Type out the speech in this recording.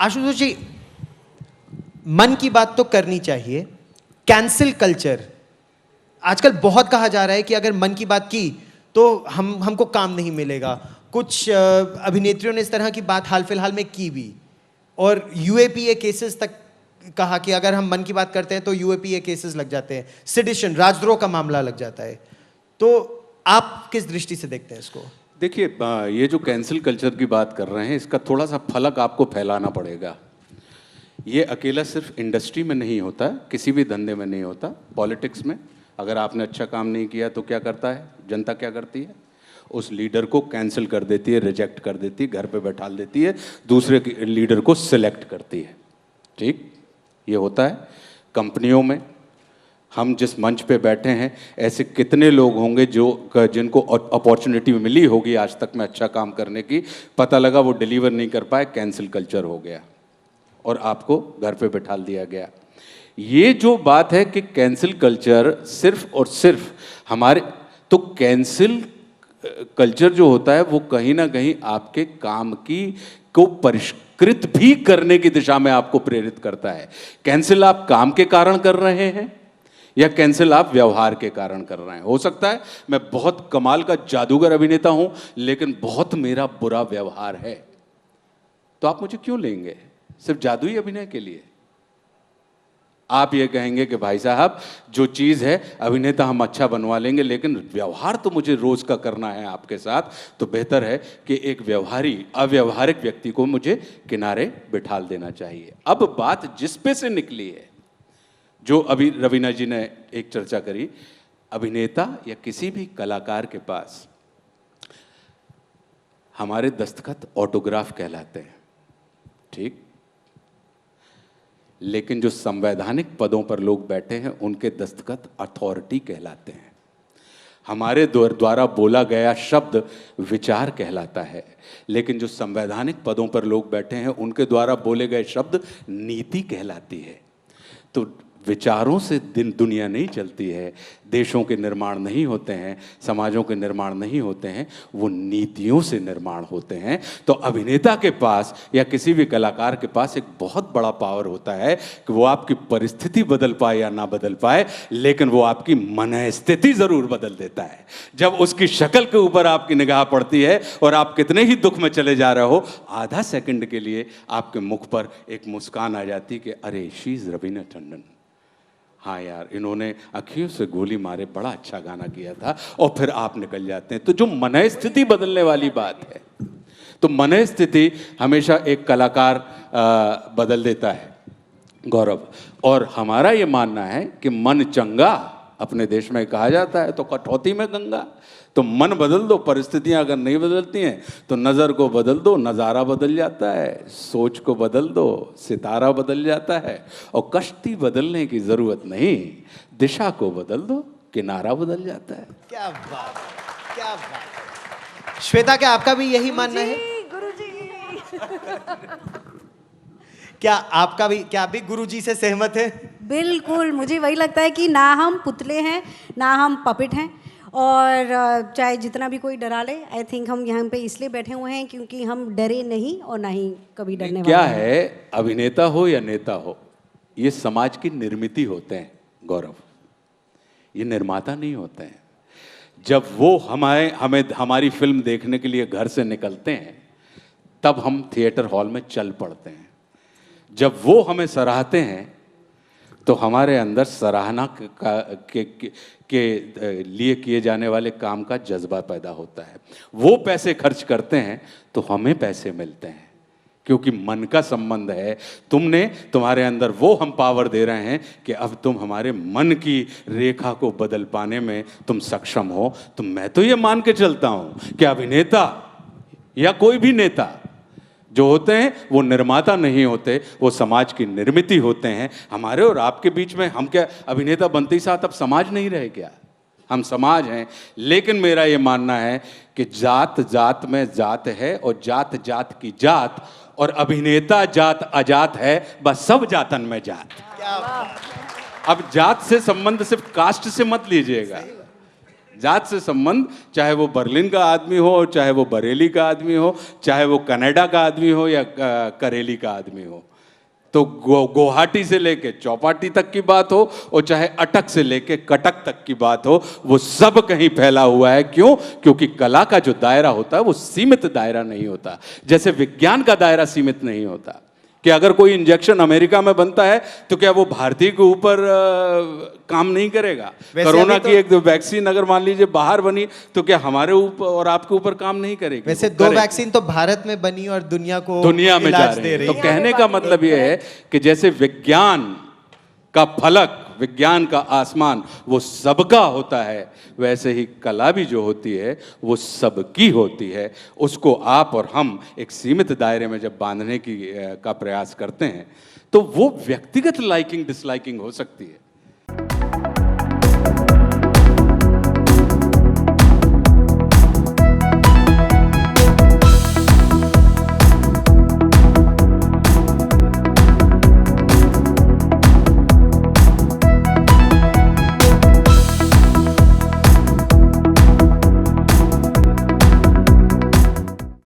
आशुतोष जी, मन की बात तो करनी चाहिए। कैंसिल कल्चर आजकल बहुत कहा जा रहा है कि अगर मन की बात की तो हमको काम नहीं मिलेगा। कुछ अभिनेत्रियों ने इस तरह की बात हाल फिलहाल में की भी, और यूएपीए केसेस तक कहा कि अगर हम मन की बात करते हैं तो यूएपीए केसेस लग जाते हैं, सेडिशन, राजद्रोह का मामला लग जाता है। तो आप किस दृष्टि से देखते हैं इसको? देखिए, ये जो कैंसिल कल्चर की बात कर रहे हैं, इसका थोड़ा सा फलक आपको फैलाना पड़ेगा। ये अकेला सिर्फ इंडस्ट्री में नहीं होता, किसी भी धंधे में नहीं होता। पॉलिटिक्स में अगर आपने अच्छा काम नहीं किया तो क्या करता है जनता, क्या करती है? उस लीडर को कैंसिल कर देती है, रिजेक्ट कर देती है, घर पे बैठा देती है, दूसरे लीडर को सिलेक्ट करती है। ठीक, ये होता है कंपनियों में। हम जिस मंच पे बैठे हैं, ऐसे कितने लोग होंगे जिनको अपॉर्चुनिटी मिली होगी आज तक में अच्छा काम करने की, पता लगा वो डिलीवर नहीं कर पाए, कैंसिल कल्चर हो गया और आपको घर पे बैठा दिया गया। ये जो बात है कि कैंसिल कल्चर सिर्फ और सिर्फ हमारे, तो कैंसिल कल्चर जो होता है वो कहीं ना कहीं आपके काम को परिष्कृत भी करने की दिशा में आपको प्रेरित करता है। कैंसिल आप काम के कारण कर रहे हैं या कैंसिल आप व्यवहार के कारण कर रहे हैं। हो सकता है मैं बहुत कमाल का जादूगर अभिनेता हूं लेकिन बहुत मेरा बुरा व्यवहार है, तो आप मुझे क्यों लेंगे सिर्फ जादुई अभिनय के लिए? आप ये कहेंगे कि भाई साहब जो चीज़ है अभिनेता हम अच्छा बनवा लेंगे लेकिन व्यवहार तो मुझे रोज का करना है आपके साथ, तो बेहतर है कि एक अव्यवहारिक व्यक्ति को मुझे किनारे बिठा देना चाहिए। अब बात जिस पे से निकली है, जो अभी रवीना जी ने एक चर्चा करी, अभिनेता या किसी भी कलाकार के पास हमारे दस्तखत ऑटोग्राफ कहलाते हैं, ठीक, लेकिन जो संवैधानिक पदों पर लोग बैठे हैं उनके दस्तखत अथॉरिटी कहलाते हैं। हमारे द्वारा बोला गया शब्द विचार कहलाता है, लेकिन जो संवैधानिक पदों पर लोग बैठे हैं उनके द्वारा बोले गए शब्द नीति कहलाती है। तो विचारों से दुनिया नहीं चलती है, देशों के निर्माण नहीं होते हैं, समाजों के निर्माण नहीं होते हैं, वो नीतियों से निर्माण होते हैं। तो अभिनेता के पास या किसी भी कलाकार के पास एक बहुत बड़ा पावर होता है कि वो आपकी परिस्थिति बदल पाए या ना बदल पाए, लेकिन वो आपकी मनःस्थिति जरूर बदल देता है। जब उसकी शक्ल के ऊपर आपकी निगाह पड़ती है और आप कितने ही दुख में चले जा रहे हो, आधा सेकंड के लिए आपके मुख पर एक मुस्कान आ जाती कि अरे शी इज रवीना टंडन, हाँ यार इन्होंने अखियों से गोली मारे बड़ा अच्छा गाना किया था, और फिर आप निकल जाते हैं। तो जो मनःस्थिति बदलने वाली बात है, तो मनःस्थिति हमेशा एक कलाकार बदल देता है गौरव। और हमारा ये मानना है कि मन चंगा, अपने देश में कहा जाता है, तो कठौती में गंगा। तो मन बदल दो, परिस्थितियां अगर नहीं बदलती हैं तो नज़र को बदल दो, नज़ारा बदल जाता है, सोच को बदल दो, सितारा बदल जाता है। और कश्ती बदलने की ज़रूरत नहीं, दिशा को बदल दो, किनारा बदल जाता है। क्या बात, क्या बात। श्वेता, क्या आपका भी यही मानना है? गुरुजी क्या आप भी गुरुजी से सहमत हैं? बिल्कुल, मुझे वही लगता है कि ना हम पुतले हैं ना हम पपेट हैं, और चाहे जितना भी कोई डरा ले, आई थिंक हम यहाँ पे इसलिए बैठे हुए हैं क्योंकि हम डरे नहीं और ना ही कभी डरने वाले क्या हैं। है, अभिनेता हो या नेता हो, ये समाज की निर्मित होते हैं गौरव, ये निर्माता नहीं होते हैं। जब वो हमें हमारी फिल्म देखने के लिए घर से निकलते हैं तब हम थिएटर हॉल में चल पड़ते हैं। जब वो हमें सराहते हैं तो हमारे अंदर सराहना के लिए किए जाने वाले काम का जज्बा पैदा होता है। वो पैसे खर्च करते हैं तो हमें पैसे मिलते हैं, क्योंकि मन का संबंध है। तुम्हारे अंदर वो हम पावर दे रहे हैं कि अब तुम हमारे मन की रेखा को बदल पाने में तुम सक्षम हो। तो मैं तो ये मान के चलता हूं कि अभिनेता या कोई भी नेता जो होते हैं वो निर्माता नहीं होते, वो समाज की निर्मित होते हैं। हमारे और आपके बीच में हम क्या अभिनेता बनते ही साथ अब समाज नहीं रहे क्या? हम समाज हैं। लेकिन मेरा ये मानना है कि जात जात में जात है और जात जात की जात, और अभिनेता जात अजात है, बस सब जातन में जात। क्या बात। अब जात से संबंध सिर्फ कास्ट से मत लीजिएगा, जात से संबंध, चाहे वो बर्लिन का आदमी हो, चाहे वो बरेली का आदमी हो, चाहे वो कनाडा का आदमी हो या करेली का आदमी हो। तो गुवाहाटी से लेके चौपाटी तक की बात हो और चाहे अटक से लेके कटक तक की बात हो, वो सब कहीं फैला हुआ है। क्यों? क्योंकि कला का जो दायरा होता है वो सीमित दायरा नहीं होता, जैसे विज्ञान का दायरा सीमित नहीं होता कि अगर कोई इंजेक्शन अमेरिका में बनता है तो क्या वो भारतीय के ऊपर काम नहीं करेगा। कोरोना की एक वैक्सीन अगर मान लीजिए बाहर बनी तो क्या हमारे ऊपर और आपके ऊपर काम नहीं करेगी? वैसे 2 वैक्सीन तो भारत में बनी और दुनिया में जा इलाज रही दे है। रही तो है। कहने का मतलब यह है कि जैसे विज्ञान का फलक, विज्ञान का आसमान वो सबका होता है, वैसे ही कला भी जो होती है वो सबकी होती है। उसको आप और हम एक सीमित दायरे में जब बांधने का प्रयास करते हैं तो वो व्यक्तिगत लाइकिंग डिसलाइकिंग हो सकती है।